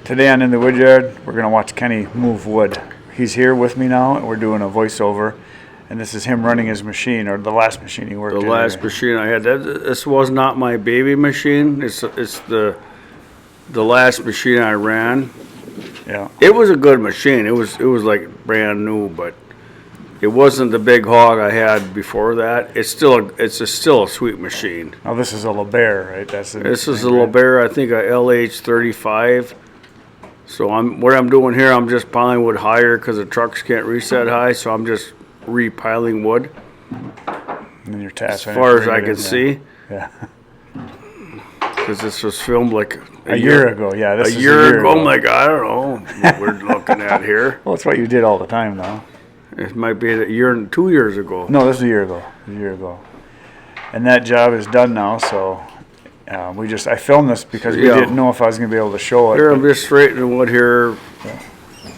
Today on In the Woodyard, we're going to watch Kenny move wood. He's here with me now, and we're doing a voiceover. And this is him running his machine, or the last machine he worked The in. last machine I had. This was not my baby machine. It's the last machine I ran. Yeah. It was a good machine. It was like brand new, but it wasn't the big hog I had before that. It's still a sweet machine. Now this is a LeBaire, right? This is a LeBaire, I think a LH35. So what I'm doing here, I'm just piling wood higher because the trucks can't reach that high. So I'm just repiling wood. And then you're tapping as far as I can see. Yeah. Because this was filmed like a year ago. Yeah, this is a year ago. Oh my God, I don't know what we're looking at here. Well, it's what you did all the time, though. It might be a year and 2 years ago. No, this is a year ago. And that job is done now, so I filmed this because we didn't know if I was going to be able to show it. Here, I'm just straightening wood here. Yeah.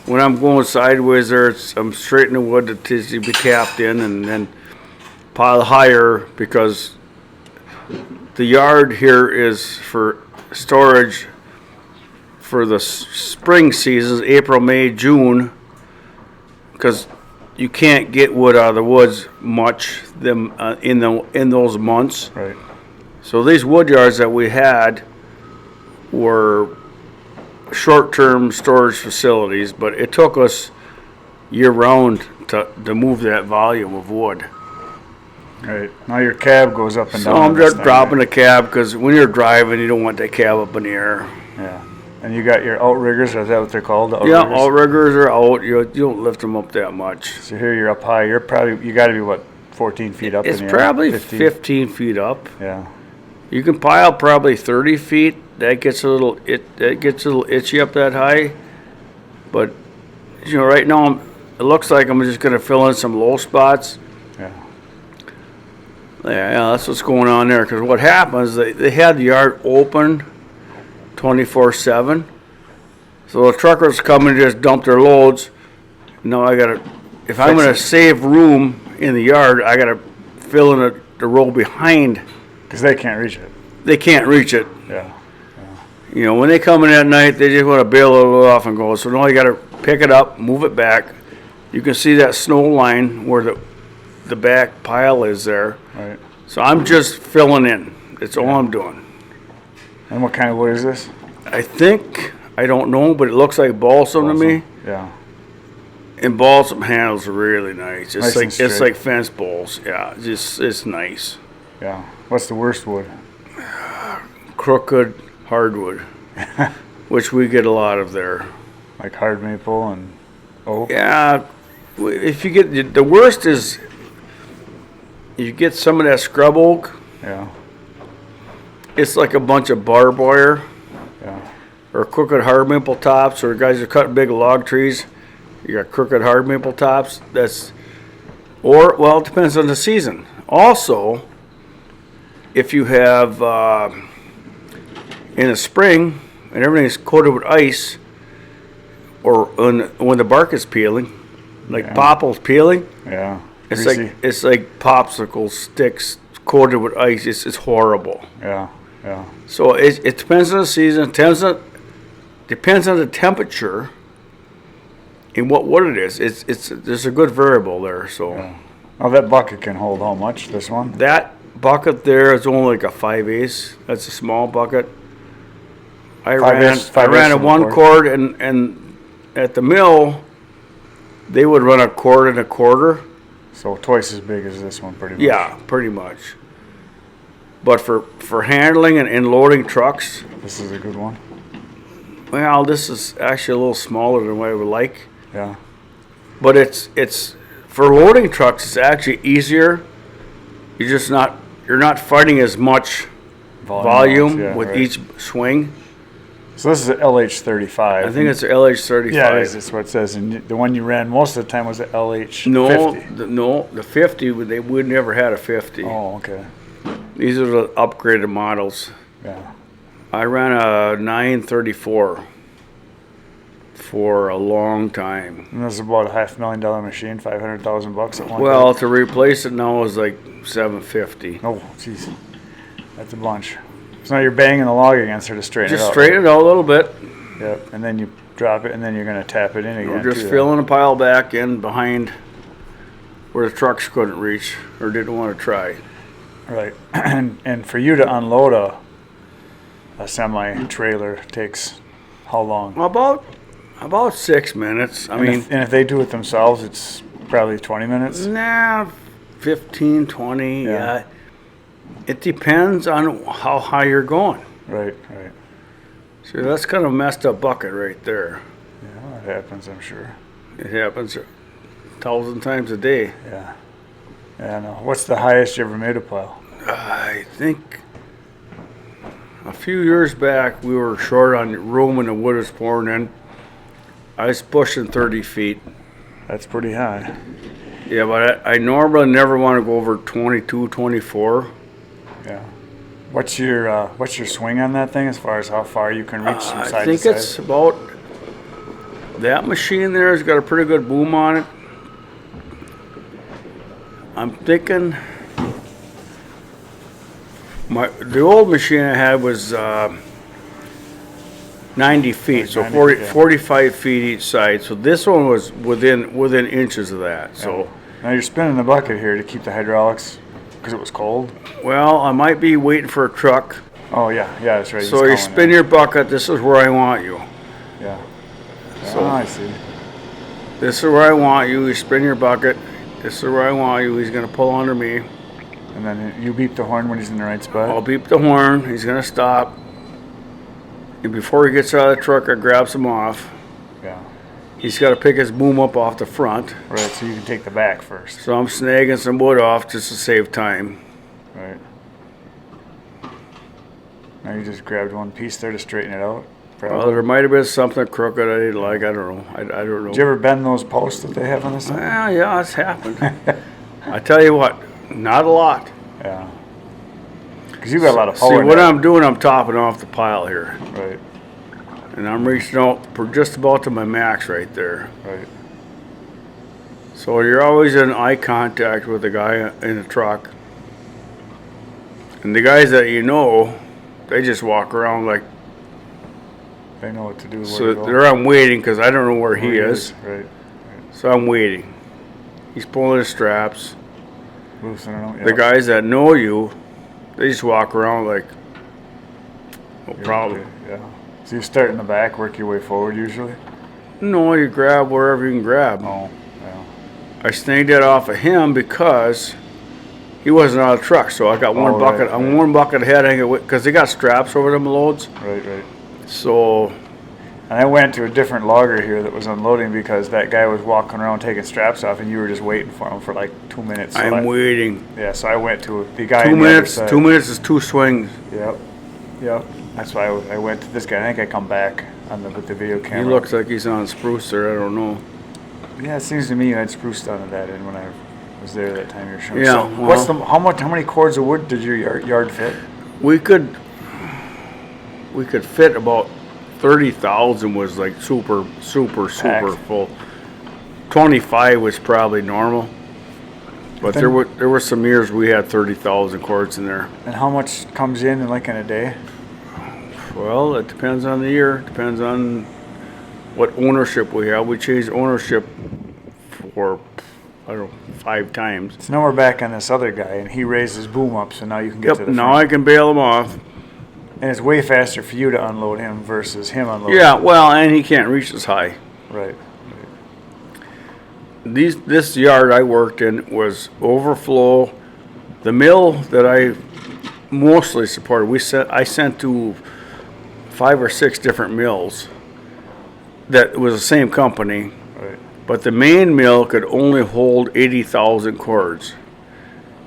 When I'm going sideways there, I'm straightening wood to be tapped in and then pile higher because the yard here is for storage for the spring seasons, April, May, June, because you can't get wood out of the woods much in those months. Right. So these wood yards that we had were short-term storage facilities, but it took us year-round to move that volume of wood. Right. Now your cab goes up and down. So I'm just dropping the cab because when you're driving, you don't want that cab up in the air. Yeah. And you got your outriggers, is that what they're called? Yeah, outriggers are out. You don't lift them up that much. So here you're up high. You got to be, what, 14 feet up in the air? It's probably 15 feet up. Yeah. You can pile probably 30 feet. That gets a little itchy up that high. But right now it looks like I'm just gonna fill in some low spots. Yeah. Yeah, that's what's going on there. Because what happens, they had the yard open 24/7. So the truckers come and just dump their loads. Now if I'm gonna save room in the yard, I gotta fill in the row behind. Because they can't reach it. They can't reach it. Yeah. When they come in at night, they just want to bail it off and go. So now you got to pick it up, move it back. You can see that snow line where the back pile is there. Right. So I'm just filling in. That's all I'm doing. And what kind of wood is this? I don't know, but it looks like balsam to me. Yeah. And balsam handles are really nice. It's like fence poles. Yeah, it's nice. Yeah. What's the worst wood? Crooked hardwood, which we get a lot of there. Like hard maple and oak? Yeah, if you get, the worst is you get some of that scrub oak. Yeah. It's like a bunch of barbed wire. Yeah. Or crooked hard maple tops, or guys are cutting big log trees. You got crooked hard maple tops. It depends on the season. Also, if you have in the spring and everything's coated with ice, or when the bark is peeling, like popple's peeling. Yeah. It's like popsicle sticks coated with ice. It's horrible. Yeah. Yeah. So it depends on the season. Depends on the temperature and what wood it is. There's a good variable there. So. Yeah. Oh, that bucket can hold how much? This one? That bucket there is only like a 5/8. That's a small bucket. I ran a 1 quart, and at the mill, they would run a quart and a quarter. So twice as big as this one, pretty much. Yeah, pretty much. But for handling and loading trucks, this is a good one. Well, this is actually a little smaller than what I would like. Yeah. But it's for loading trucks, it's actually easier. You're not fighting as much volume with each swing. So this is an LH35. I think it's an LH35. Yeah, that's what it says. And the one you ran most of the time was an LH50. No, the 50, we never had a 50. Oh, okay. These are the upgraded models. Yeah. I ran a 934 for a long time. And this is about a $500,000 machine, $500,000 at one Well, time. to replace it now is like $750. Oh, jeez. That's a bunch. So now you're banging the log against her to straighten it out. Just straighten it out a little bit. Yep, and then you drop it, and then you're gonna tap it in again. We're just too, filling a pile back in behind where the trucks couldn't reach or didn't want to try. Right, and for you to unload a semi trailer takes how long? About 6 minutes. I mean, And if they do it themselves, it's probably 20 minutes. nah, 15, 20. Yeah. Yeah. It depends on how high you're going. Right, right. See, that's kind of a messed up bucket right there. Yeah, well, that happens, I'm sure. It happens 1,000 times a day. Yeah. Yeah, I know. What's the highest you ever made a pile? I think a few years back we were short on room and the wood was pouring in. I was pushing 30 feet. That's pretty high. Yeah, but I normally never want to go over 22, 24. Yeah. What's your swing on that thing as far as how far you can reach from I side think to side? it's about, that machine there has got a pretty good boom on it. I'm thinking the old machine I had was 90 feet, so 90, yeah. 45 feet each side. So this one was within inches of that. So, Now you're spinning the bucket here to keep the hydraulics because it was cold. well, I might be waiting for a truck. Oh yeah, yeah, that's right. So you spin your bucket. This is where I want you. Yeah. So- Oh, I see. This is where I want you. You spin your bucket. This is where I want you. He's gonna pull under me. And then you beep the horn when he's in the right spot. I'll beep the horn. He's gonna stop. And before he gets out of the truck, I grabs him off. Yeah. He's got to pick his boom up off the front. Right. So you can take the back first. So I'm snagging some wood off just to save time. Right. Now you just grabbed one piece there to straighten it out. Well, Probably. there might have been something crooked I didn't like. I don't know. I don't know. Did you ever bend those posts that they have on the side? Well, yeah, it's happened. I tell you what, not a lot. Yeah. Because you got a lot of See, power. what now. I'm doing, I'm topping off the pile here. Right. And I'm reaching out for just about to my max right there. Right. So you're always in eye contact with the guy in the truck. And the guys that you know, they just walk around like, They know what to do. Where so to go. there I'm waiting because I don't know where he is. Right. So I'm waiting. He's pulling his straps. Loosening them. The guys that know you, they just walk around like, no You're problem. okay, yeah. So you start in the back, work your way forward usually? No, you grab wherever you can grab. Oh, yeah. I snagged that off of him because he wasn't out of the truck. So I got one Oh, bucket. right, I'm right. one bucket ahead because they got straps over them loads. Right, right. So And I went to a different logger here that was unloading because that guy was walking around taking straps off and you were just waiting for him for like 2 minutes. So I'm waiting. Yeah, so I went to the guy 2 on the other minutes. side. 2 minutes is 2 swings. Yep. Yep. That's why I went to this guy. I think I come back with the video camera. He looks like he's on spruce there. I don't know. Yeah, it seems to me you had spruce down to that end when I was there that time you're showing. Yeah, So well- how many cords of wood did your yard fit? We could fit about 30,000 was like super Packed. full. 25 was probably normal. But Then- there were some years we had 30,000 cords in there. And how much comes in like in a day? Well, it depends on the year. Depends on what ownership we have. We changed ownership for, I don't know, 5 times. So now we're back on this other guy, and he raised his boom up, so now you can get to Yep, the now front. I can bail him off. And it's way faster for you to unload him versus him unloading. Yeah, well, and he can't reach as high. Right. This yard I worked in was overflow. The mill that I mostly supported, I sent to 5 or 6 different mills that was the same company, Right. but the main mill could only hold 80,000 cords.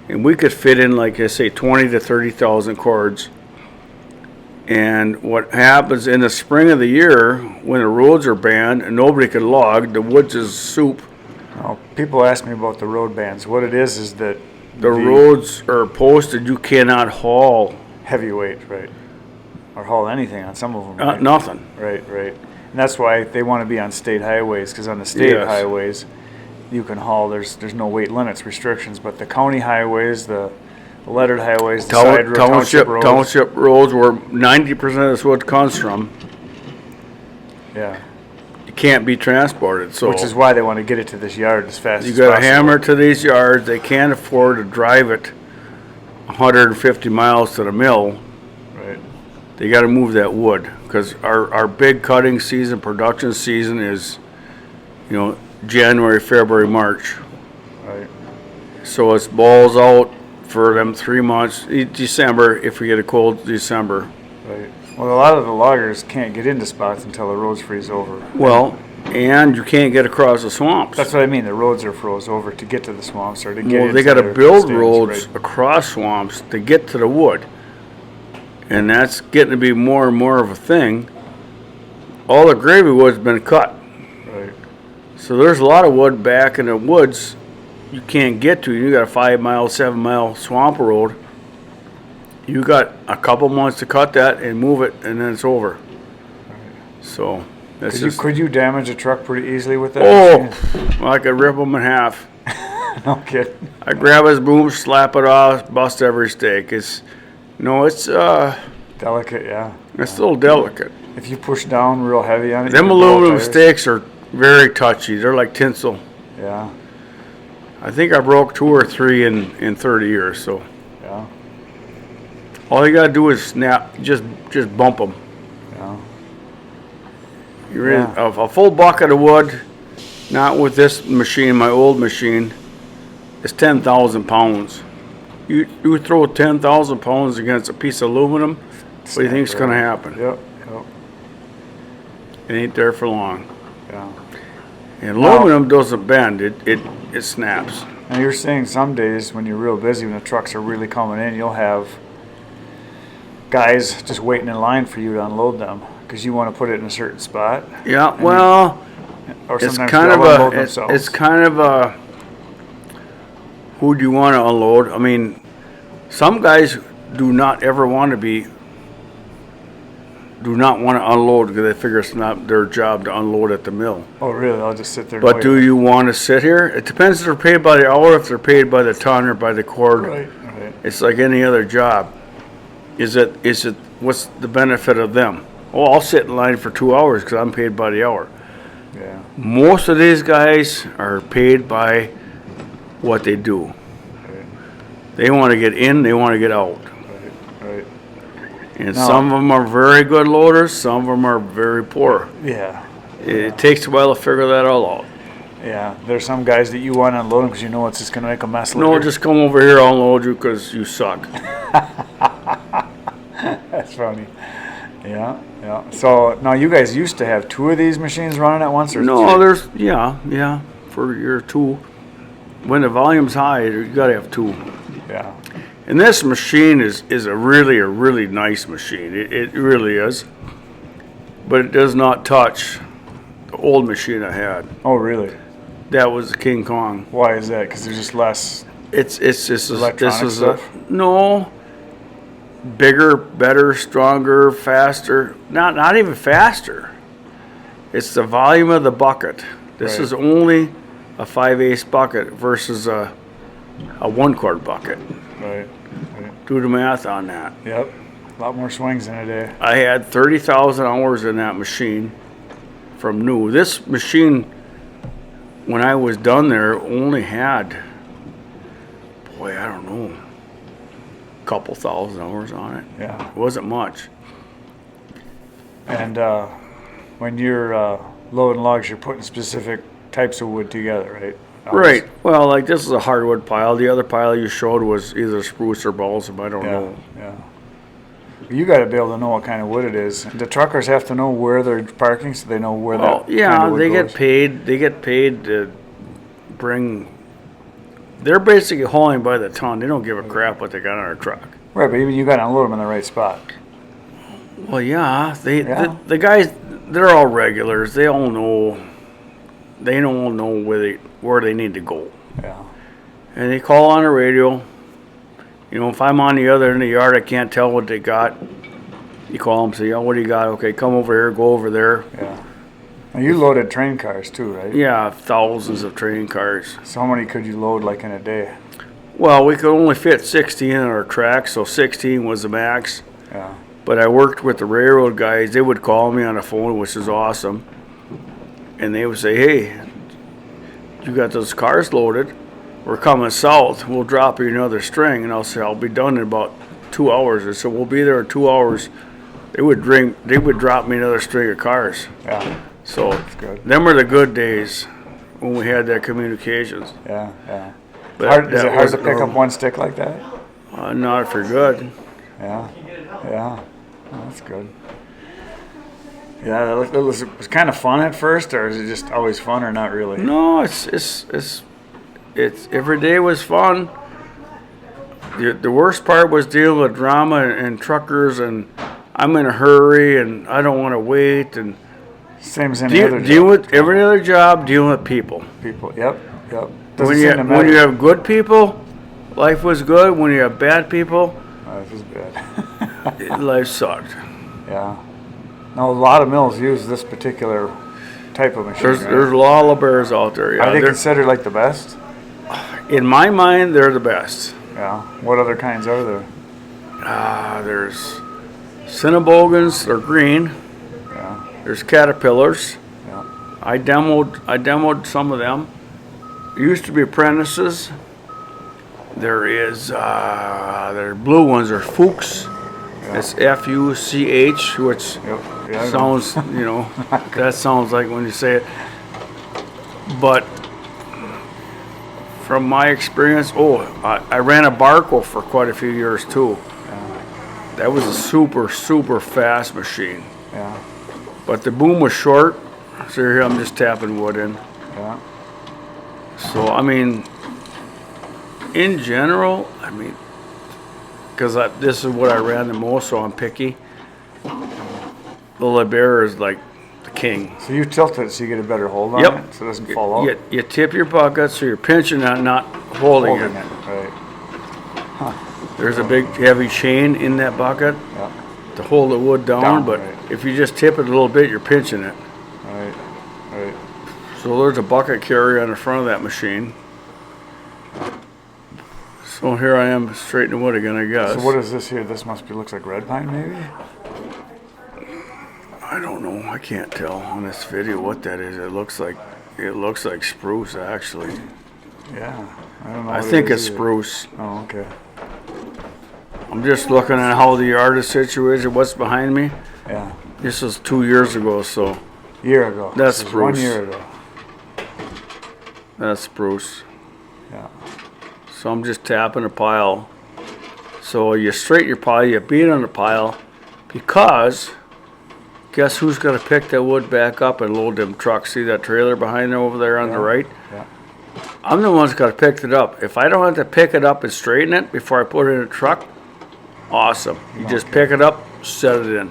And we could fit in, like I say, 20 to 30,000 cords. And what happens in the spring of the year, when the roads are banned and nobody can log, the woods is soup. Now, people ask me about the road bans. What it is that The roads are posted, you cannot haul heavyweight, right? Or haul anything on some of them. Right? nothing. Right, right. And that's why they want to be on state highways, because on the state Yes. highways, you can haul. There's no weight limits, restrictions. But the county highways, the lettered highways, the side road, township roads. Township roads where 90% of this wood comes from. Yeah. it can't be transported, so. Which is why they want to get it to this yard as fast You as gotta possible. hammer it to these yards, they can't afford to drive it 150 miles to the mill. Right. They gotta move that wood, cause our big cutting season, production season is, January, February, March. Right. So it's balls out for them 3 months, December, if we get a cold December. Right. Well, a lot of the loggers can't get into spots until the roads freeze over. Well, and you can't get across the swamps. That's what I mean. The roads are froze over to get to the swamps or to get. Well, they into gotta their build stands, roads right? across swamps to get to the wood. And that's getting to be more and more of a thing. All the gravy wood's been cut. Right. So there's a lot of wood back in the woods you can't get to. You got a 5 mile, 7 mile swamp road. You got a couple months to cut that and move it, and then it's over. So that's Could you damage a truck pretty easily with that? oh, machine? I could rip them in half. No kidding. I grab his boom, slap it off, bust every stake. It's Delicate, yeah. it's a little delicate. If you push down real heavy on it, Them you can blow aluminum tires. stakes are very touchy. They're like tinsel. Yeah, I think I broke 2 or 3 in 30 years. So yeah, all you gotta do is snap, just bump them. yeah. You're in Yeah. a full bucket of wood, not with this machine, my old machine, is 10,000 pounds. You throw 10,000 pounds against a piece of aluminum, what do you think's gonna happen? Yep, yep, It ain't there for long. yeah. And aluminum doesn't bend, it snaps. And you're saying some days when you're real busy, when the trucks are really coming in, you'll have guys just waiting in line for you to unload them because you want to put it in a certain spot. Yeah, well, Or it's sometimes kind of they'll unload it's themselves. kind of a, who do you want to unload? I mean, some guys do not ever want to unload because they figure it's not their job to unload at the mill. Oh, really? I'll just sit there. and But wait. do you want to sit here? It depends if they're paid by the hour, if they're paid by the ton or by the cord. Right, right. It's like any other job. Is it, what's the benefit of them? Oh, I'll sit in line for 2 hours because I'm paid by the hour. Yeah, Most of these guys are paid by what they do. right, They want to get in, they want to get out. right, right. And No. some of them are very good loaders, some of them are very poor. Yeah, It takes a while to figure that all out. yeah. There's some guys that you want to unload them because you know it's just going to make a mess later. No, just come over here, I'll load you because you suck. That's funny. Yeah, yeah. So now you guys used to have 2 of these machines running at once, or No, 3? there's, yeah, for your 2. When the volume's high, you gotta have 2. Yeah, And this machine is a really nice machine. It really is. But it does not touch the old machine I had. oh really? That was the King Kong. Why is that? Because there's just less. It's just this Electronic is stuff? no bigger, better, stronger, faster. Not even faster. It's the volume of the bucket. This Right. is only a 5/8 bucket versus a 1-quart bucket. Right, right. Do the math on that. Yep. A lot more swings in a day. I had 30,000 hours in that machine from new. This machine, when I was done there, only had, boy, I don't know, a couple thousand hours on it. Yeah. It wasn't much. And when you're loading logs, you're putting specific types of wood together, right? Right. Well, like this is a hardwood pile. The other pile you showed was either spruce or balsam. I don't Yeah, know. yeah. You got to be able to know what kind of wood it is. The truckers have to know where they're parking, so they know where Well, that. yeah, kind of wood they goes. get paid. They get paid to bring. They're basically hauling by the ton. They don't give a crap what they got on their truck. Right, but even you got to unload them in the right spot. Well, yeah, Yeah. the guys, they're all regulars. They all know. They all know where they need to go, Yeah. and they call on the radio. You know, if I'm on the other end of the yard, I can't tell what they got. You call them, say, "Oh, what do you got? Okay, come over here, go over there." Yeah. Now you loaded train cars too, right? Yeah, thousands of train cars. So how many could you load like in a day? Well, we could only fit 16 in our track, so 16 was the max. Yeah. But I worked with the railroad guys. They would call me on the phone, which is awesome. And they would say, hey, you got those cars loaded. We're coming south. We'll drop you another string. And I'll say, I'll be done in about 2 hours. I said, we'll be there in 2 hours. They would drop me another string of cars. Yeah. So That's good. them were the good days when we had that communications. Yeah. Yeah. But Is it that hard was to pick up one stick like that? Not if you're good. Yeah. Yeah. Oh, that's good. Yeah, it was kind of fun at first, or is it just always fun, or not really? No, it's every day was fun. The worst part was dealing with drama and truckers, and I'm in a hurry and I don't want to wait, and Same as any other deal job. with every other job, dealing with people. People. Yep. Yep. When you have good people, life was good. When you have bad people, Life is bad. life sucked. Yeah. No, a lot of mills use this particular type of machine. There's right? a lot of bears out there. Yeah, Are they they're- considered like the best? in my mind, they're the best. Yeah. What other kinds are there? There's Cinnabogans, they're green. Yeah. There's Caterpillars. Yeah. I demoed some of them. Used to be apprentices. There blue ones are Fuchs. It's Fuch, which Yep. Yeah. sounds, that sounds like when you say it. But from my experience, I ran a Barco for quite a few years too. That was a super, super fast machine. Yeah. But the boom was short, so here I'm just tapping wood in. Yeah. So, I mean, in general, because this is what I ran the most, so I'm picky. The Libera is like the king. So you tilt it so you get a better hold on Yep. it, so it doesn't fall out. You tip your bucket so you're pinching it, not holding Holding it. it. Right. There's a big heavy chain in that bucket Yeah. to hold the wood down, but right. if you just tip it a little bit, you're pinching it. Right. Right. So there's a bucket carrier on the front of that machine. So here I am straightening wood again, I guess. So what is this here? This looks like red pine, maybe? I don't know. I can't tell on this video what that is. It looks like spruce, actually. Yeah. I don't know. I what it think is it's either. spruce. Oh, okay. I'm just looking at how the yard is situated. What's behind me? Yeah. This was 2 years ago, so Year ago. That's This is 1 spruce. year ago. that's spruce. Yeah. So I'm just tapping a pile. So you straighten your pile, you beat on the pile, because guess who's going to pick that wood back up and load them trucks? See that trailer behind over there on the right? Yeah. I'm the one that's got to pick it up. If I don't have to pick it up and straighten it before I put it in a truck, awesome. You just pick it up, set it in.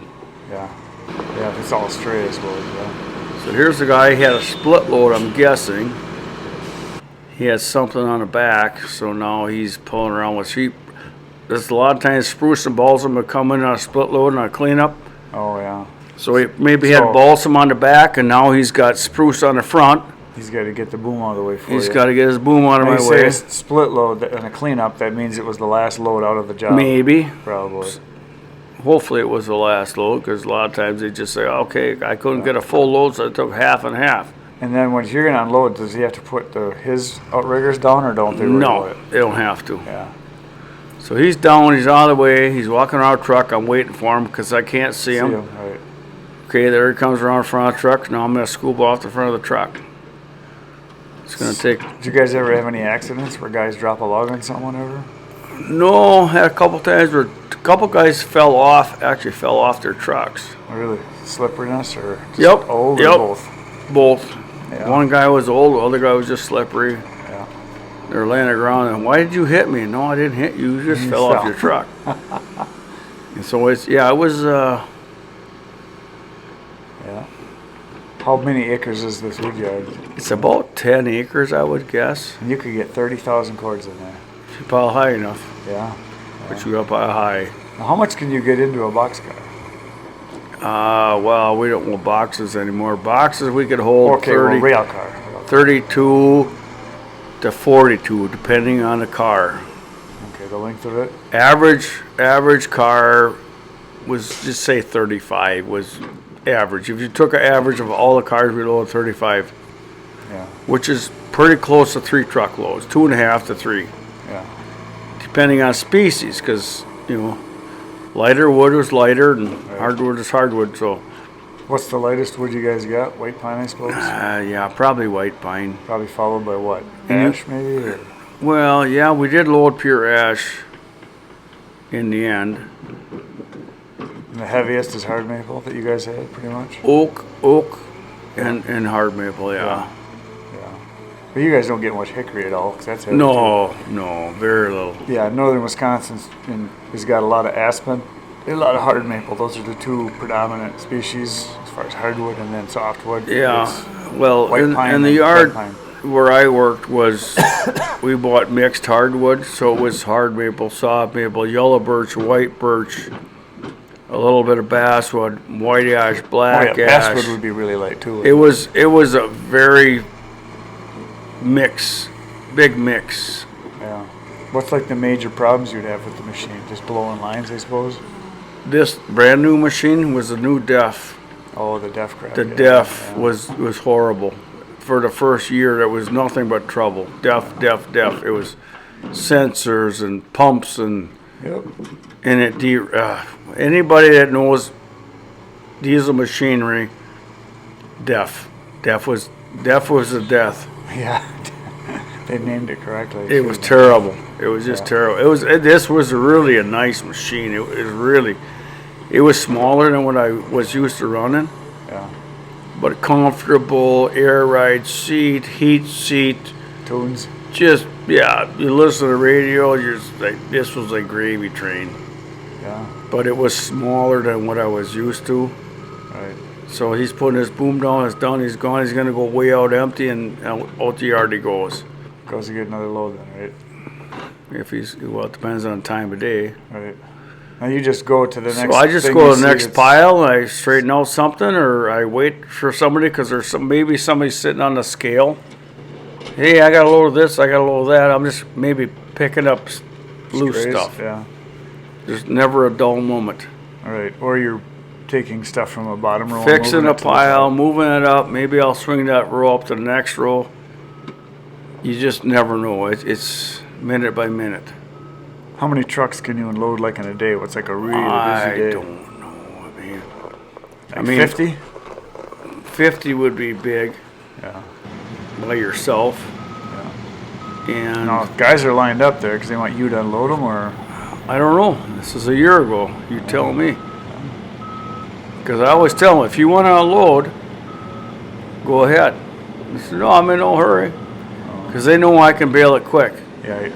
Yeah. Yeah. If it's all straight, I suppose. Yeah. So here's the guy, he had a split load, I'm guessing. He had something on the back, so now he's pulling around with sheep. There's a lot of times spruce and balsam would come in on a split load and a cleanup. Oh yeah. So he maybe had So- balsam on the back, and now he's got spruce on the front. He's got to get the boom out of the way for He's you. got to get his boom out of When my you say way. it's split load and a cleanup, that means it was the last load out of the job. Maybe. Probably. Hopefully it was the last load, because a lot of times they just say, okay, I couldn't get a full load, so I took half and half. And then when you're gonna unload, does he have to put his outriggers down, or don't they? really No, it? they don't have to. Yeah. So he's down, he's out of the way, he's walking around the truck, I'm waiting for him because I can't see him. Right. Okay, there he comes around the front of the truck, now I'm going to scoop off the front of the truck. It's going to take, Did you guys ever have any accidents where guys drop a log on someone ever? no, had a couple times where a couple guys fell off their trucks. Really? Slipperiness or just Yep, old yep. or both? Both. Yeah. One guy was old, the other guy was just slippery. Yeah. They were laying on the ground, and why did you hit me? No, I didn't hit you, you just You fell off fell. your truck. And so it was, Yeah. How many acres is this wood yard? it's about 10 acres, I would guess. And you could get 30,000 cords in there. If you pile high enough, Yeah. but you up high. Now, how much can you get into a boxcar? Well, we don't want boxes anymore. Boxes we could hold Okay, well, 30, rail car. 32 to 42, depending on the car. Okay, the length of it. Average car was just say 35 was average. If you took an average of all the cars we loaded, 35, Yeah, which is pretty close to 3 truckloads, 2.5 to 3, yeah. depending on species, because, lighter wood was lighter and hardwood is hardwood, so, What's the lightest wood you guys got? White pine, I suppose? yeah, probably white pine. Probably followed by what? Mhm. Ash, maybe? Or? Well, yeah, we did load pure ash in the end. And the heaviest is hard maple that you guys had, pretty much? Oak, and hard maple, yeah. Yeah. But you guys don't get much hickory at all, because that's heavy, No, very little. too. Yeah, northern Wisconsin has got a lot of aspen, and a lot of hard maple. Those are the two predominant species as far as hardwood, and then softwood. Yeah, It's well, white pine in the and yard red pine. where I worked was, we bought mixed hardwood, so it was hard maple, soft maple, yellow birch, white birch, a little bit of basswood, white ash, Oh, black yeah, ash. basswood would be really light, too. It was a very big mix. Yeah. What's like the major problems you'd have with the machine? Just blowing lines, I suppose? This brand new machine was a new DEF. Oh, the def crap. The yeah, DEF yeah. was horrible. For the first year, there was nothing but trouble. DEF. It was sensors and pumps and Yep. anybody that knows diesel machinery, DEF was a death. Yeah. They named it correctly. It was terrible. It was just terrible. This was really a nice machine. It was smaller than what I was used to running, Yeah. but comfortable, air ride seat, heat seat. Tunes. Just, yeah, you listen to the radio, you're just like, this was a gravy train. Yeah. But it was smaller than what I was used to. Right. So he's putting his boom down, it's done, he's gone, he's gonna go way out empty, and out the yard he goes. Goes to get another load then, right? It depends on the time of day. Right. Now you just go to the next. So I just thing go you to the see next that's- pile, and I straighten out something, or I wait for somebody, because maybe somebody's sitting on the scale. Hey, I got a load of this, I got a load of that, I'm just maybe picking up loose strays, stuff. Yeah. There's never a dull moment. All right. Or you're taking stuff from a bottom row. and Fixing moving a it to the pile, top. moving it up, maybe I'll swing that row up to the next row. You just never know. It's minute by minute. How many trucks can you unload like in a day? What's like a really I busy day? don't know. Like mean- 50? 50 would be big Yeah. by yourself. And Now, if guys are lined up there because they want you to unload them, or I don't know. This is a year ago. You tell me. Because I always tell them, if you want to unload, go ahead. They said, no, I'm in no hurry. Because they know I can bail it quick. yeah, right.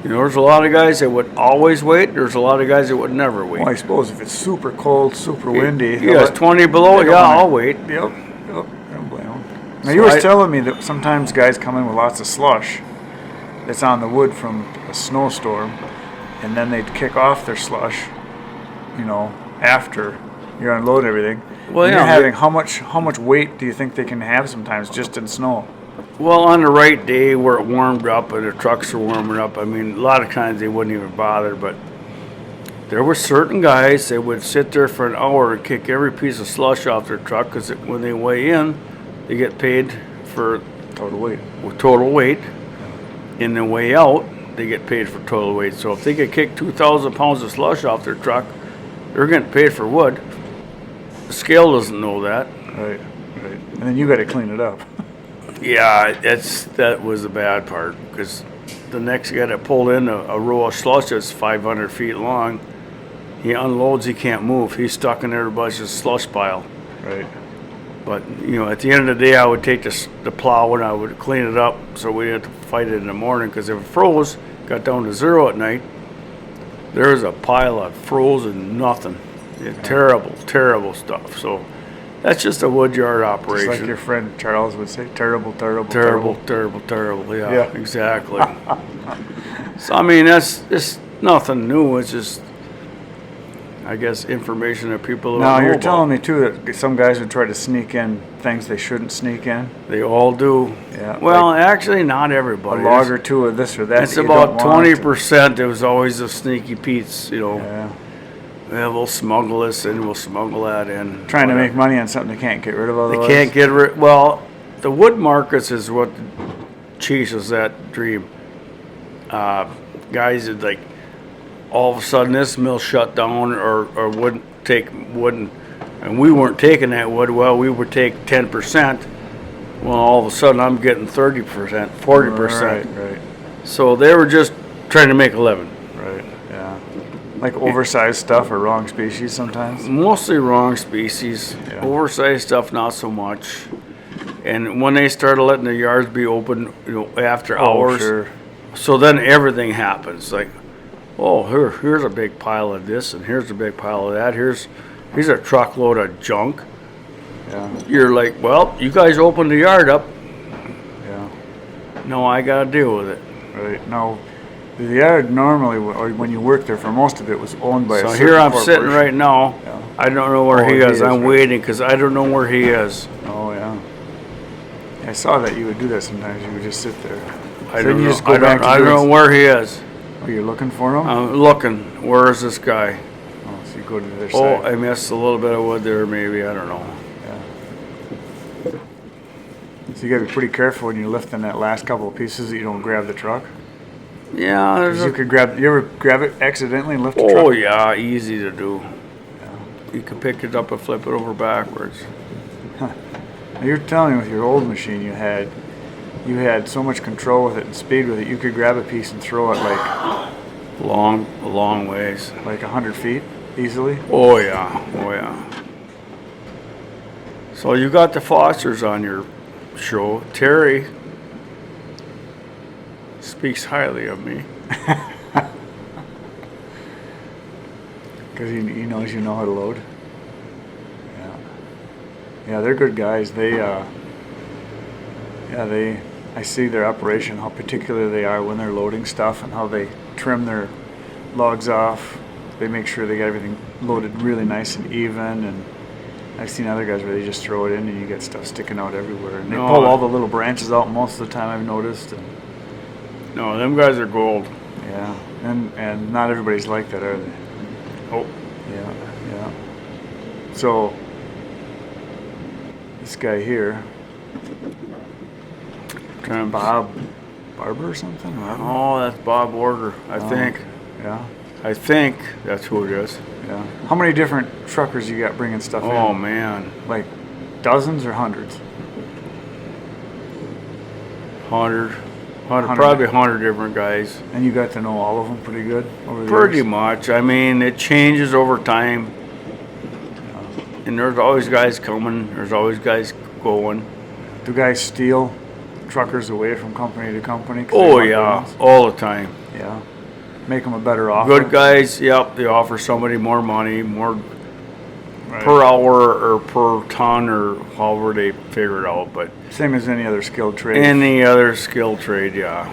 There's a lot of guys that would always wait. There's a lot of guys that would never wait. Well, I suppose if it's super cold, super windy. Yeah, it's 20 below. they don't Yeah, wanna- I'll wait. Yep. Yep. I don't blame them. Now So you were I- telling me that sometimes guys come in with lots of slush that's on the wood from a snowstorm, and then they'd kick off their slush, after you're unloading everything. Well, And yeah, you're having how much weight do you think they can have sometimes just in snow? Well, on the right day where it warmed up and the trucks are warming up, I mean, a lot of times they wouldn't even bother, but there were certain guys that would sit there for an hour and kick every piece of slush off their truck, because when they weigh in, they get paid for Total weight. total weight, and then weigh out, they get paid for total weight. So if they could kick 2,000 pounds of slush off their truck, they're getting paid for wood. The scale doesn't know that. Right. Right. And then you got to clean it up. Yeah, that was the bad part, because the next guy that pulled in a row of slush that's 500 feet long, he unloads, he can't move. He's stuck in everybody's slush pile. Right. But, at the end of the day, I would take the plow and I would clean it up so we didn't have to fight it in the morning, because if it froze, got down to 0 at night, there's a pile of frozen nothing. Yeah, terrible stuff. So that's just a wood yard Just operation. like your friend Charles would say, terrible. Terrible. Yeah, Yeah. exactly. So, I mean, it's nothing new. It's just, I guess, information that people don't Now know you're about. telling me too that some guys would try to sneak in things they shouldn't sneak in. They all do. Yeah, Well, actually, not A everybody. log or two of this or that. It's that you about don't want. 20%. There was always a sneaky Pete's, Yeah. Yeah, we'll smuggle this in, we'll smuggle that in. Trying to make whatever. money on something they can't get rid of They otherwise. can't get rid, well, the wood markets is what chases that dream. Guys that like, all of a sudden this mill shut down or wouldn't take wood and we weren't taking that wood, well, we would take 10%. Well, all of a sudden I'm getting 30%, 40%. Right, So they were just trying to make a living. right, yeah. Like oversized stuff or wrong species sometimes. Mostly wrong species, Yeah. oversized stuff, not so much. And when they started letting the yards be open, after hours, Sure. so then everything happens. Like, oh, here's a big pile of this, and here's a big pile of that. Here's a truckload of junk. Yeah, You're like, well, you guys opened the yard up. yeah, No, I gotta deal with it. right. No, the yard normally, or when you worked there for most of it, was owned by a So certain here I'm sitting corporation. right now. Yeah. I don't know where Oh, he he is. is, I'm right. waiting because I don't know where he is. Oh, yeah. I saw that you would do that sometimes. You would just sit there. I So don't you know. just go I back don't, to I don't doing- know where he is. Oh, you're looking for him? I'm looking. Where is this guy? Oh, so you go to the other Oh, side. I missed a little bit of wood there, maybe. I don't know. So you gotta be pretty careful when you're lifting that last couple of pieces that you don't grab the truck. Yeah, there's 'Cause you a, could grab. You ever grab it accidentally and lift the truck? oh yeah, easy to do. You can pick it up and flip it over backwards. Now, you're telling me with your old machine you had so much control with it and speed with it. You could grab a piece and throw it Long ways. like 100 feet easily. Oh yeah, oh yeah. So you got the Fosters on your show. Terry speaks highly of me. Because he knows you know how to load. Yeah. Yeah, they're good guys. I see their operation, how particular they are when they're loading stuff and how they trim their logs off. They make sure they got everything loaded really nice and even. And I've seen other guys where they just throw it in and you get stuff sticking out everywhere. And they No. pull all the little branches out most of the time, I've noticed. And No, them guys are gold. yeah, and not everybody's like that, are they? Oh, Yeah, yeah. So, this guy here, trying to Bob Barber or something? I don't know. Oh, that's Bob Order, I think. Yeah, I think that's who it is. yeah. How many different truckers you got bringing stuff Oh in? man, Like dozens or hundreds? 100, 100. probably 100 different guys. And you got to know all of them pretty good over the Pretty years? much. I mean, it changes over time. And there's always guys coming. There's always guys going. Do guys steal truckers away from company to company? 'cause they Oh want yeah, business? all the time. Yeah. Make them a better offer? Good guys, yep, they offer somebody more money, more Right. per hour or per ton or however they figure it out. But Same as any other skilled trade. any other skill trade, yeah.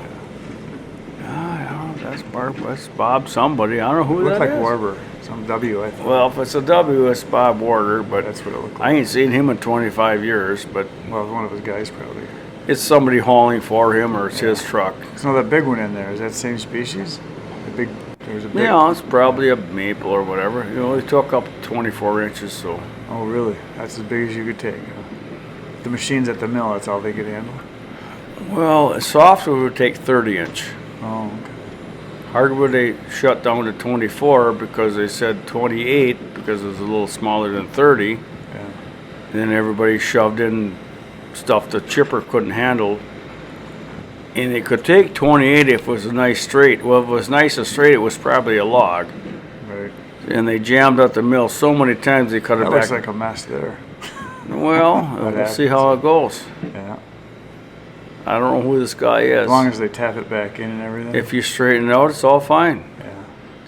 That's Bob somebody. I don't know who Looked that like is. Warber. Some W, I thought. Well, if it's a W, it's Bob Warder, but That's what it looked I like. ain't seen him in 25 years, but Well, it was one of his guys probably. it's somebody hauling for him or it's his truck. So that big one in there, is that same species? The big, there's a big. Yeah, it's probably a maple or whatever. You know, he took up 24 inches, so. Oh, really? That's as big as you could take. Huh? The machines at the mill, that's all they could handle? Well, softwood would take 30 inch. Oh, okay. Hardwood they shut down to 24 because they said 28 because it was a little smaller than 30. Yeah. Then everybody shoved in stuff the chipper couldn't handle. And it could take 28 if it was a nice straight. Well, if it was nice and straight, it was probably a log. Right. And they jammed out the mill so many times they cut it That back. looks like a mess there. Well, we'll see how it goes. Yeah. I don't know who this guy is. As long as they tap it back in and everything. If you straighten it out, it's all fine. Yeah.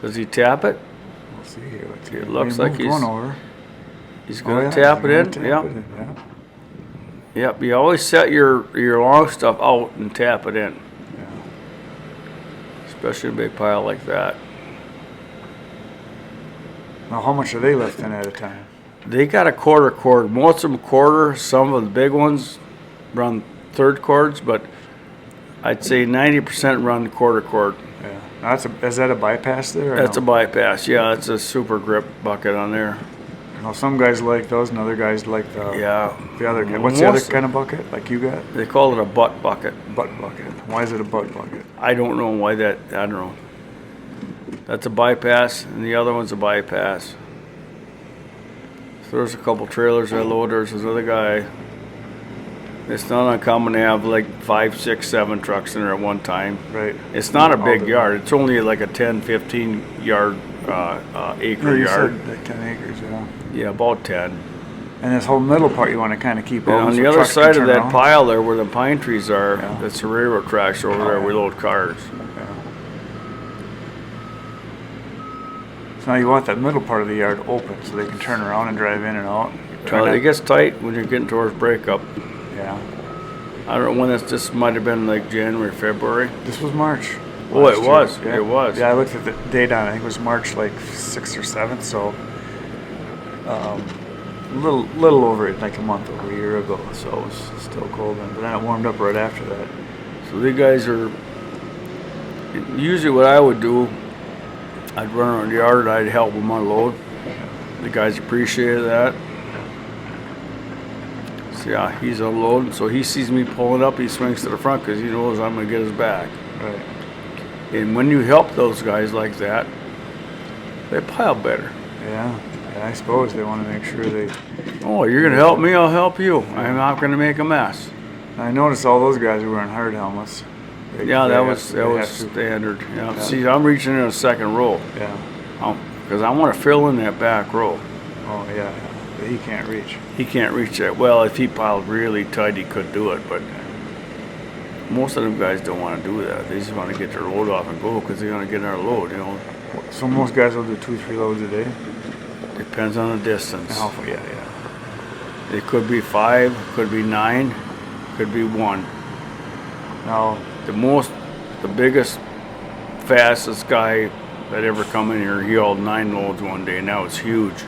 Does he tap it? We'll see here. Let's It get- looks we like moved he's- one over. He's Oh, gonna yeah, tap he's it gonna in. tap Yep. it in, yeah. Yep. You always set your long stuff out and tap it in, Yeah. especially a big pile like that. Now, how much are they lifting at a time? They got a quarter cord. Most of them quarter. Some of the big ones run third cords, but I'd say 90% run quarter cord. Yeah. Is that a bypass there? or That's a no? bypass, yeah, it's a super grip bucket on there, Well, some guys like those, and other guys like the yeah. the other. What's the other Most- kind of bucket like you got? They call it a butt bucket. Butt bucket. Why is it a butt bucket? I don't know why that, I don't know. That's a bypass, and the other one's a bypass. So there's a couple trailers I load, there's this other guy. It's not uncommon to have like 5, 6, 7 trucks in there at one time. Right. It's not a All big different. yard, it's only like a 10, 15 yard, No, acre you yard. said like 10 acres, yeah. Yeah, about 10. And this whole middle part you want to kind of keep And open. on so the other trucks can side of turn that around. pile there where the pine trees are, Yeah. that's the railroad tracks over there, we load cars. Yeah. So now you want that middle part of the yard open so they can turn around and drive in and out. Well, it gets tight when you're getting towards breakup. Yeah. I don't know when this might have been like January, February. This was March. Oh, last it year. was. Yeah. It was. Yeah, I looked at the date on it. I think it was March like 6th or 7th, so little over it, like a month over a year ago. So it was still cold then. But then it warmed up right after that. So these guys are, usually what I would do, I'd run around the yard, I'd help them unload. The guys appreciated that. So yeah, he's unloading, so he sees me pulling up, he swings to the front because he knows I'm gonna get his back. Right. And when you help those guys like that, they pile better. Yeah. Yeah, I suppose they want to make sure they. Oh, you're gonna help me, I'll help you. I'm not gonna make a mess. I noticed all those guys were wearing hard helmets. Yeah, They that have was to- that they was have to. standard. Yeah. Yeah. See, I'm reaching in a second row Yeah. because I want to fill in that back row. Oh yeah. Yeah. But he can't reach. He can't reach that. Well, if he piled really tight, he could do it, but most of them guys don't want to do that. They just want to get their load off and go because they're gonna get another load. You know, So most guys will do 2-3 loads a day. depends on the distance. And how far? Yeah, yeah. It could be 5, could be 9, could be 1. Now, The biggest, fastest guy that ever come in here, he hauled 9 loads one day, and that was huge.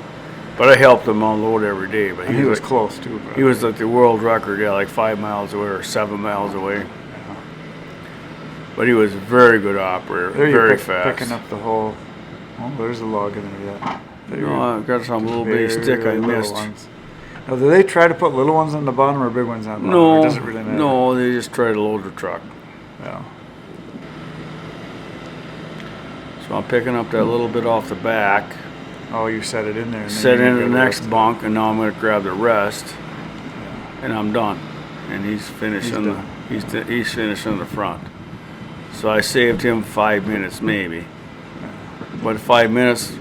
But I helped him unload every day. But he was like, close too. But he was like the world record, yeah, like 5 miles away or 7 miles away. But he was a very good operator, there very you're fast. picking up the whole. Oh, there's a log in there yet. There No, I got some little bitty stick I very little missed. ones. Now, do they try to put little ones on the bottom or big ones on the bottom? Or No, does it really matter? no, they just try to load the truck. Yeah. So I'm picking up that little bit off the back, Oh, you set it in there. And then set you in the grab next rest. bunk, and now I'm gonna grab the rest, and I'm done. And he's finishing. done. He's finishing the front. So I saved him 5 minutes maybe. But 5 minutes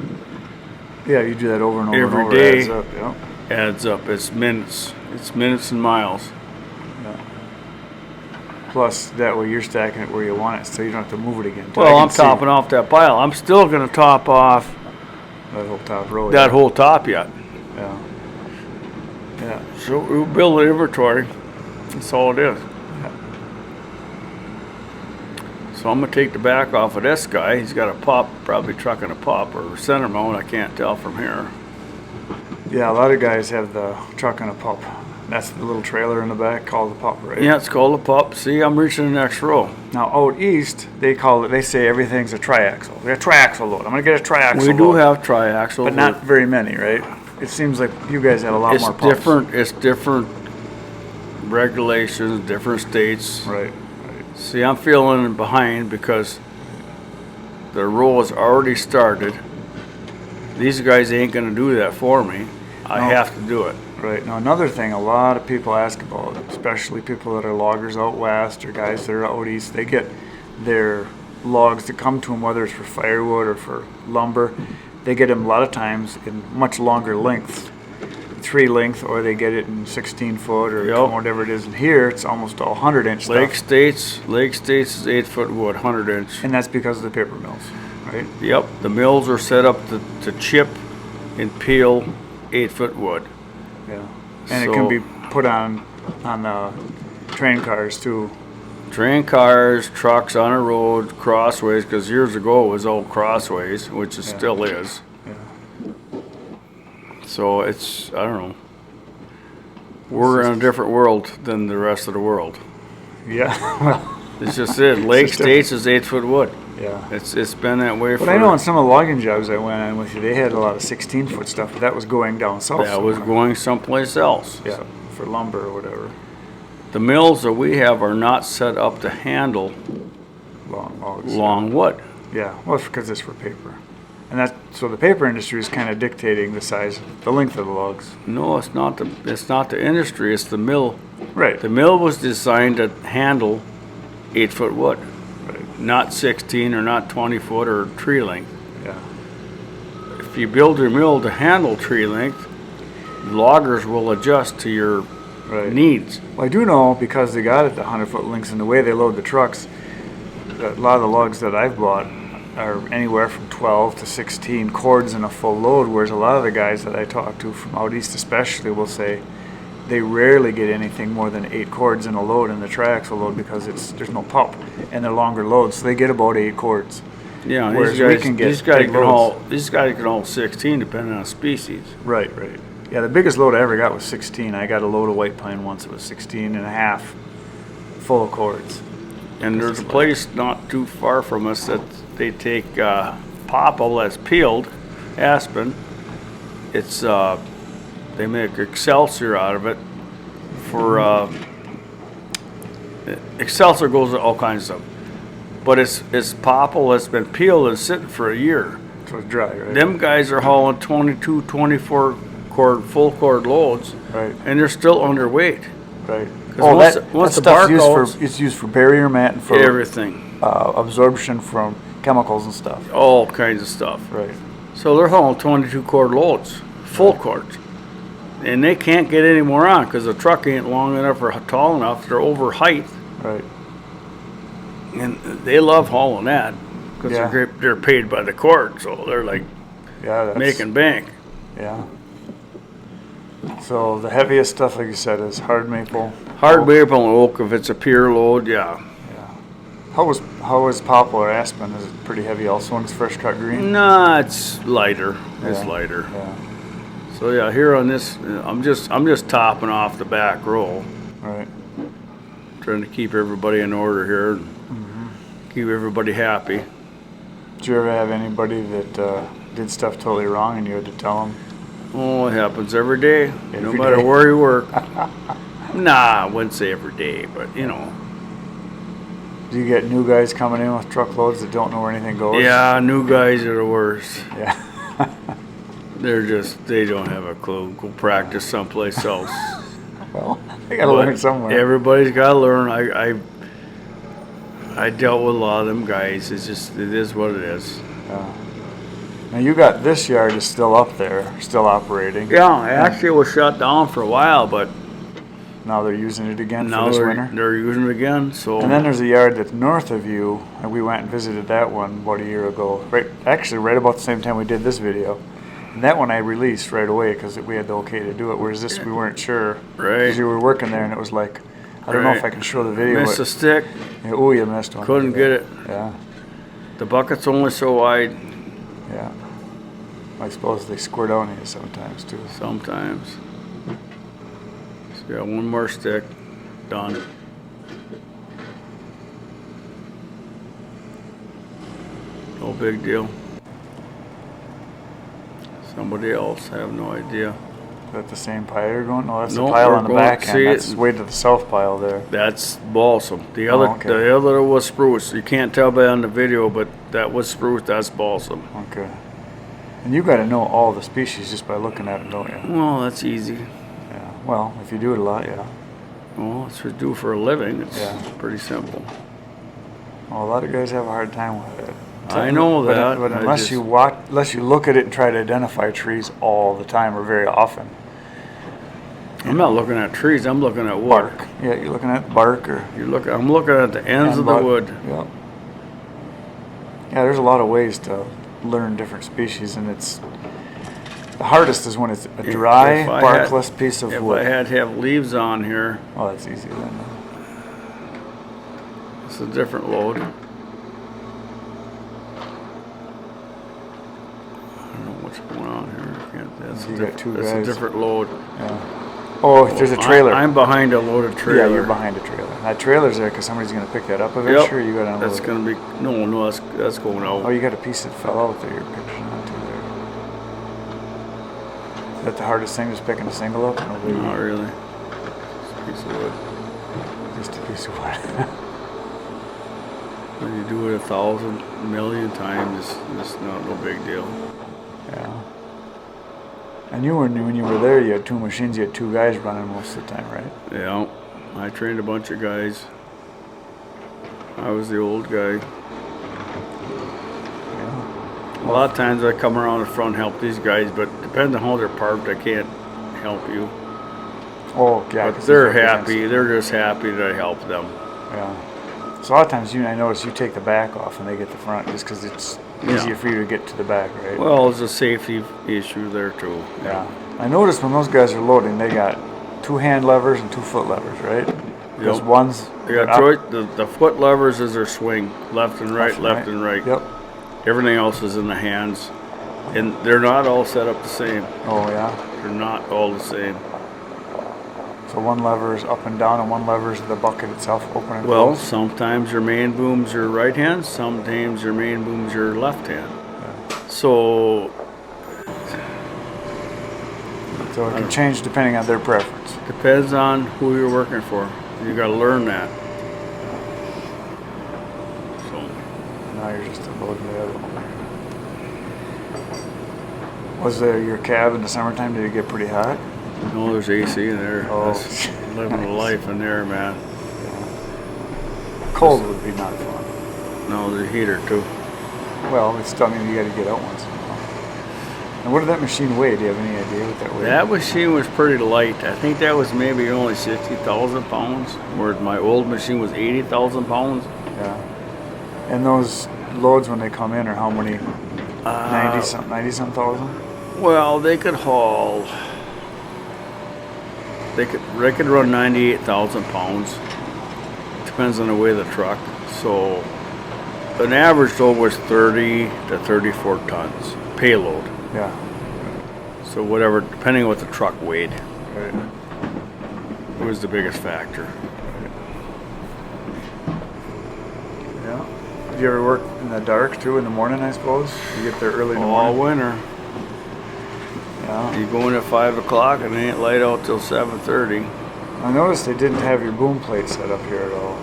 Yeah, you do that over and over Every and over. day. Adds up, yeah. adds up. It's minutes. It's minutes and miles. Plus, that way you're stacking it where you want it, so you don't have to move it again. I Well, can I'm see topping off that pile. I'm still gonna top off that whole top row. that whole top yet. Yeah. Yeah. So we'll build an inventory. That's all it is. So I'm gonna take the back off of this guy. He's got a pup, probably trucking a pup or center mount. I can't tell from here. Yeah, a lot of guys have the truck and a pup. That's the little trailer in the back called the pup, right? Yeah, it's called a pup. See, I'm reaching the next row. Now out east, they say everything's a triaxle. We got a triaxle load. I'm gonna get a triaxle We do load. have triaxles, but not very many, right? It seems like you guys have a lot it's more pups. different. It's different regulations, different states. Right. See, I'm feeling behind because the row has already started. These guys ain't gonna do that for me. I No. have to do it. Right. Now, another thing a lot of people ask about, especially people that are loggers out west or guys that are out east, they get their logs to come to them, whether it's for firewood or for lumber. They get them a lot of times in much longer lengths, 3 length, or they get it in 16 foot or Yep. whatever it is. And here, it's almost all 100-inch Lake stuff. States is 8-foot wood, 100-inch. And that's because of the paper mills, right? Yep, the mills are set up to chip and peel 8-foot wood. Yeah. And it can So- be put on train cars too. Train cars, trucks on a road, crossways, because years ago it was all crossways, which it Yeah. still is. Yeah. So it's, I don't know. We're in a different world than the rest of the world. Yeah. Well, It's just it. Lake It's different. States is 8-foot wood. Yeah. It's been that way for. But I know on some of the logging jobs I went on with you, they had a lot of 16-foot stuff, but that was going down south. That was somewhere. going someplace else. Yeah, for lumber or whatever. The mills that we have are not set up to handle Long logs. long wood. Yeah, well, it's because it's for paper. And so the paper industry is kind of dictating the size, the length of the logs. No, it's not the industry, it's the mill. Right. The mill was designed to handle 8-foot wood, Right. not 16 or not 20 foot or tree length. Yeah. If you build your mill to handle tree length, loggers will adjust to your Right. needs. Well, I do know because they got it the 100-foot lengths and the way they load the trucks, that a lot of the logs that I've bought are anywhere from 12 to 16 cords in a full load, whereas a lot of the guys that I talk to from out east especially will say they rarely get anything more than 8 cords in a load, and the triaxle load because there's no pump and they're longer loads, so they get about 8 cords. Yeah, Whereas we can get these guys big can loads. these guys can haul 16 depending on species. Right. Yeah, the biggest load I ever got was 16. I got a load of white pine once. It was 16 and a half full of cords. And there's a place not too far from us that they take popple that's peeled, aspen. It's they make Excelsior out of it. For Excelsior goes to all kinds of stuff, but it's popple that's been peeled and sitting for a year. So it's dry, right? Them guys are hauling 22, 24 cord full cord loads, Right. and they're still underweight. Right. 'Cause Oh, once that the stuff's bark used goes- it's used for barrier mat and for Everything, absorption from chemicals and stuff. all kinds of stuff. Right. So they're hauling 22 cord loads, full cords. And they can't get any more on because the truck ain't long enough or tall enough. They're over height. Right. And they love hauling that because Yeah. they're paid by the cord. So they're like Yeah. That's, making bank. Yeah. So the heaviest stuff, like you said, is hard maple. Hard maple and oak if it's a pure load, yeah. How was poplar aspen? Is it pretty heavy also when it's fresh cut green? Nah, it's lighter. It's Yeah. lighter. Yeah. So yeah, here on this, I'm just topping off the back row, Right. trying to keep everybody in order here, and keep everybody happy. Did you ever have anybody that did stuff totally wrong and you had to tell them? Oh, it happens every day, no Every matter day. where you work. Nah, I wouldn't say every day, but you know. Do you get new guys coming in with truckloads that don't know where anything goes? Yeah, new guys are the worst. Yeah. They don't have a clue. Go practice someplace else. Well, they gotta But learn somewhere. Everybody's gotta learn. I dealt with a lot of them guys. It is what it is. Now you got this yard is still up there, still operating. Yeah, actually it was shut down for a while, but Now they're using it again now for this they're, winter. they're using it again. So And then there's a yard that's north of you, and we went and visited that one about a year ago. Right about the same time we did this video. And that one I released right away because we had the okay to do it. Whereas this we weren't sure. Right. Because you were working there, and it was like, I don't know if I Right. can show the video. missed a stick, Yeah, oh, you missed one. couldn't get it. Yeah, The bucket's only so wide yeah. I suppose they squirt on you sometimes too. sometimes. So got one more stick, done. No big deal. Somebody else, I have no idea. Is that the same pile you're going? No, that's No, the pile we're on the going- back see end. it? That's way to the south pile there. That's balsam. Oh, okay. The other was spruce. You can't tell by on the video, but that was spruce. That's balsam. Okay. And you got to know all the species just by looking at them, don't you? Well, that's easy. Yeah. Well, if you do it a lot, yeah. Well, it's what we do for a living. It's Yeah. pretty simple. Well, a lot of guys have a hard time with it. I know But- that. But I unless just- you look at it and try to identify trees all the time or very often, I'm not looking at trees. I'm looking at wood. bark. Yeah, you're looking at bark or I'm looking at the ends of the butt. wood. Yep. Yeah, there's a lot of ways to learn different species, and it's the hardest is when it's a dry, If I barkless piece of If wood. I had to have leaves on here, Oh, that's easy then. it's a different load. I don't know what's going on here. That's You got two that's a guys. different load. Yeah. Oh, if there's a trailer. I'm behind a loaded trailer. Yeah, you're behind a trailer. That trailer's there because somebody's gonna pick that up eventually. Or you gotta unload That's it? gonna be, no, that's going Oh, out. you got a piece that fell out there. Your picture's not too there. Is that the hardest thing, just picking a single up? No biggie. Not really. It's a piece of wood. Just a piece of wood. When you do it 1,000 million times, it's not no big deal. Yeah. And you, when you were there, you had two machines. You had two guys running most of the time, right? Yeah, I trained a bunch of guys. I was the old guy. Yeah. A lot of times I come around the front and help these guys, but depending on how they're parked, I can't help you. Oh, yeah. But 'cause they're he's up happy. against- They're just happy that I help them. Yeah. So a lot of times, I notice you take the back off and they get the front, just because it's easier Yeah. for you to get to the back, right? Well, there's a safety issue there too. Yeah. I noticed when those guys are loading, they got 2 hand levers and 2 foot levers, right? Because Yep. one's They got up, choice. The foot levers is their swing, left and right, left and right. Yep. Everything else is in the hands, and they're not all set up the same. Oh, yeah. They're not all the same. So one lever is up and down, and one lever is the bucket itself, open and Well, close. sometimes your main boom's your right hand, sometimes your main boom's your left hand. So So it can change depending on their preference. depends on who you're working for. You got to learn that. So Now you're just unloading the other one. Was your cab in the summertime? Did it get pretty hot? no, there's AC in there. Oh. That's living a life in there, man. Cold would be not fun. No, there's a heater too. Well, it's still, you got to get out once in a while. And what did that machine weigh? Do you have any idea what that weighed? That machine was pretty light. I think that was maybe only 60,000 pounds, whereas my old machine was 80,000 pounds. Yeah. And those loads when they come in are how many? 90 some thousand? Well, they could haul. They could run 98,000 pounds. Depends on the weight of the truck. So an average load was 30 to 34 tons payload. Yeah. So whatever, depending on what the truck weighed, Right. was the biggest factor. Yeah. Did you ever work in the dark too in the morning, I suppose? You get there early in the All morning? winter. Yeah. You go in at 5 o'clock and it ain't light out till 7:30. I noticed they didn't have your boom plate set up here at all.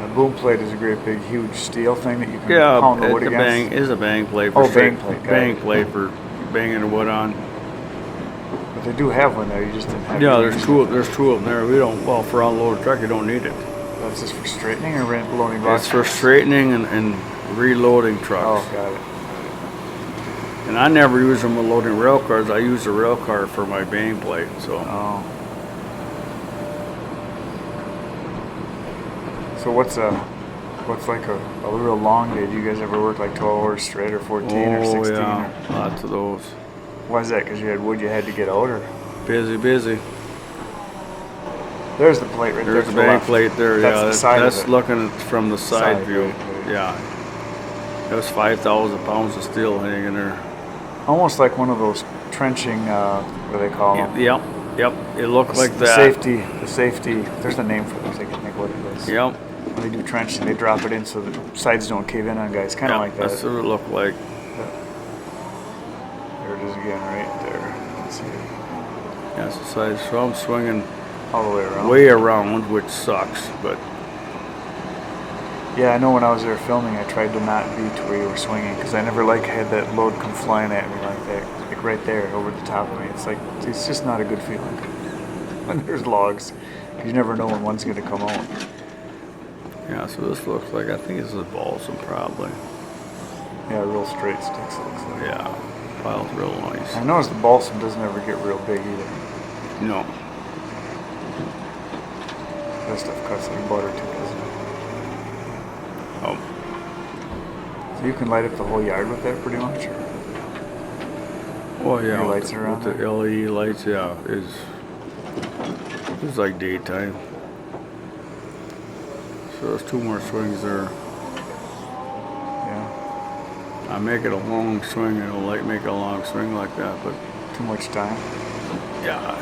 A boom plate is a great big huge steel thing that you can Yeah, pound the wood it's a against. bang is a bang plate for Oh, bang straight- plate, got bang it. plate for banging the wood on. But they do have one there, you just didn't have Yeah, it. there's two of them there. We don't, well, for unloaded truck you don't need it. That's just for straightening or loading blocks? It's for straightening and reloading Oh, trucks. got it. And I never use them with loading rail cars. I use the rail car for my bang plate. So Oh. So what's like a real long day? Do you guys ever work like 12 hours straight or 14 or 16? yeah, Or, lots of those. why is that? Because you had wood you had to get out, or? Busy. There's the plate right there. There's to the the bang left. plate there. That's Yeah, the side of that's it. looking at from the side Side, view. right, right. Yeah, that was 5,000 pounds of steel hanging there. Almost like one of those trenching, what do they call them? Yep. It looked like The that. safety, there's a name for this, I can't think what it is. Yep. When they do trenching, they drop it in so the sides don't cave in on guys, kind of Yep, like that. that's what it looked like. There it is again, right there. Let's see it. That's the side. So I'm swinging All the way around. way around, which sucks, but Yeah, I know when I was there filming, I tried to not be to where you were swinging because I never had that load come flying at me like that, like right there over the top of me. It's just not a good feeling when there's logs. 'Cause you never know when one's gonna come out. yeah. So this looks like, I think this is balsam probably. Yeah, real straight sticks it looks like. Yeah, pile's real nice. I noticed the balsam doesn't ever get real big either. No, That stuff cuts like butter too, doesn't it? oh, So you can light up the whole yard with that pretty much. Or? well, yeah. Your lights are on with the LED lights, yeah, it's like daytime. So there's 2 more swings there. Yeah, I make it a long swing. I don't like making a long swing like that, but too much time. yeah,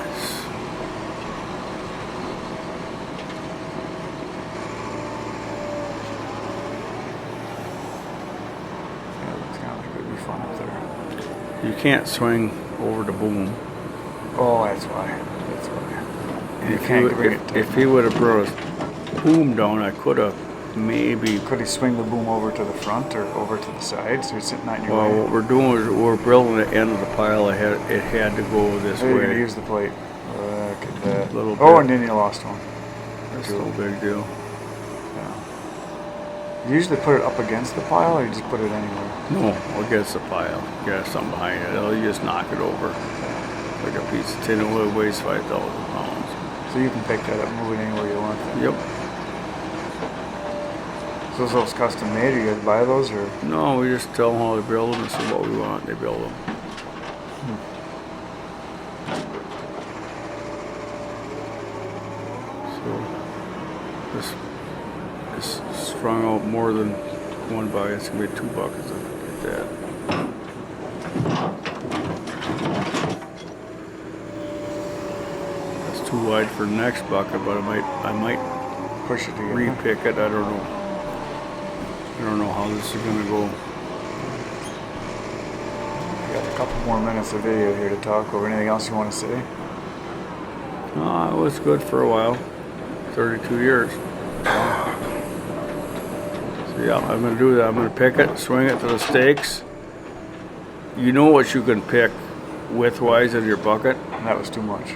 can't swing over the boom. Oh, that's why. That's why. And You can't bring it if he would have brought his boom down, I could have maybe. Could he swing the boom over to the front or over to the side so he's sitting on your Well, way? what we're doing is we're building the end of the pile. It had to go this So you're way. gonna use the plate. Look at that. Little Oh, bit. and then you lost one. That's no big deal. Yeah. You usually put it up against the pile, or you just put it anywhere? No, against the pile. Got something behind it. You just knock it over. Like a piece of tin oil weighs 5,000 pounds. So you can pick that up, move it anywhere you want. Then. Yep. So those custom made, or you guys buy those, or? No, we just tell them how to build them and see what we want. They build them. So this strung out more than one bucket. It's gonna be 2 buckets of that. That's too wide for the next bucket, but I might Push it together. repick it. I don't know. I don't know how this is gonna go. We got a couple more minutes of video here to talk over. Anything else you want to say? It was good for a while. 32 years. So yeah, I'm gonna do that. I'm gonna pick it, swing it to the stakes. You know what you can pick width-wise in your bucket? And that was too much.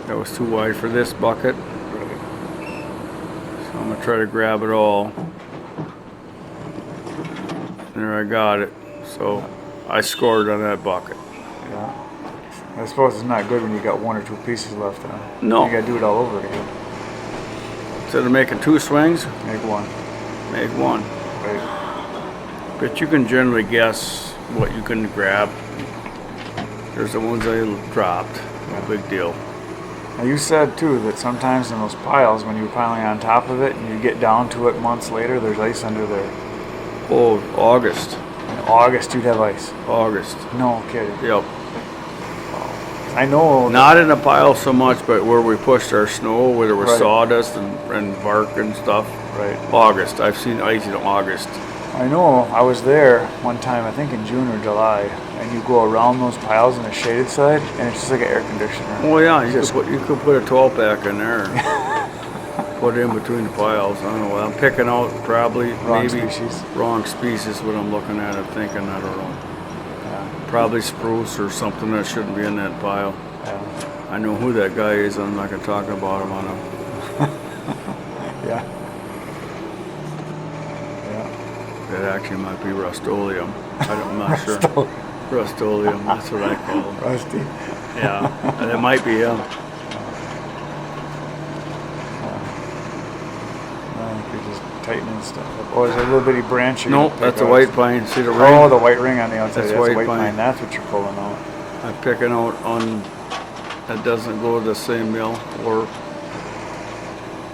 That was too wide for this bucket. Right. So I'm gonna try to grab it all. There, I got it. So I scored on that bucket. Yeah. I suppose it's not good when you got 1 or 2 pieces left on. No. You gotta do it all over again. Instead of making 2 swings, Make one. make 1. Right. But you can generally guess what you can grab. There's the ones I dropped. No big deal. Now you said too that sometimes in those piles, when you're piling on top of it and you get down to it months later, there's ice under there. Oh, August. In August you'd have ice. August. No kidding. Yep. I know. Not in a pile so much, but where we pushed our snow, where there was Right. sawdust and bark and stuff. Right. August. I've seen ice in August. I know. I was there one time, I think in June or July, and you go around those piles on the shaded side, and it's just like an air conditioner. Oh yeah, Just- you could put a 12 pack in there. And put it in between the piles. I don't know. I'm picking out probably Wrong maybe species. wrong species. What I'm looking at, I'm thinking. I don't know. Yeah. Probably spruce or something that shouldn't be in that pile. Yeah. I know who that guy is. I'm not gonna talk about him on him. Yeah. Yeah. That actually might be Rust-Oleum. I'm not sure. Rust-Oleum. That's what I call him. Rusty. Yeah, that might be him. I think you're just tightening stuff up. Oh, there's a little bitty branch. you're Nope, gonna pick that's a out. white pine. See the ring? Oh, the white ring on the outside. That's That's, white a white pine. pine. That's what you're pulling out. I'm picking out on that doesn't go to the same mill, or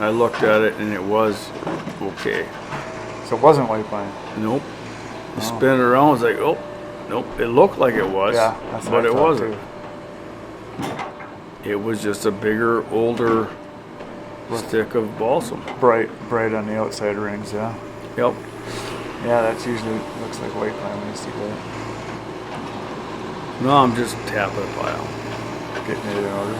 I looked at it and it was okay. So it wasn't white pine. Nope. You Oh. spin it around, it's like, oh, nope. It looked like it was, Yeah, that's what but I it thought, wasn't. too. It was just a bigger, older stick of balsam. Bright on the outside rings. Yeah. Yep. Yeah, that's usually looks like white pine when you see that. No, I'm just tapping a pile. Getting it in order.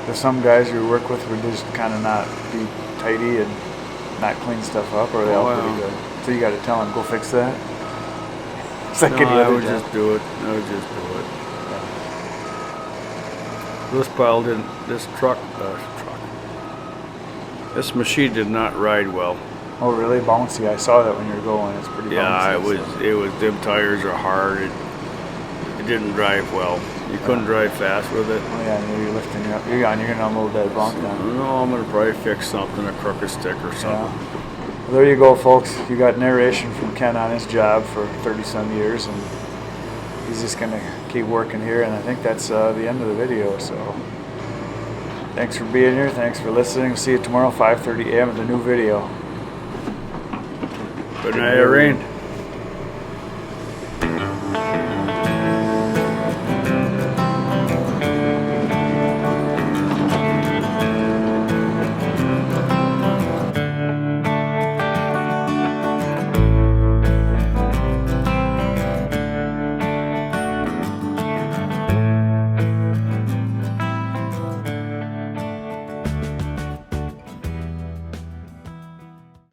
There's some guys you work with would just kind of not be tidy and not clean stuff up, or they all Oh, pretty yeah. good. So you got to tell them, go fix that. It's like No, any I other would job. just do it. I would just do it. This pile didn't. This This machine did not ride well. Oh, really? Bouncy. I saw that when you were going. It's pretty Yeah, bouncy. it was. Them tires are hard. It didn't drive well. You couldn't drive fast with it. Oh, yeah, I knew you're lifting it up. You're going to unload that bunk now. No, I'm gonna probably fix something, a crooked stick or something. Yeah. Well, there you go, folks. You got narration from Ken on his job for 30-some years, and he's just going to keep working here, and I think that's the end of the video. So thanks for being here. Thanks for listening. See you tomorrow, 5:30 a.m. with a new video. Good night, Irene.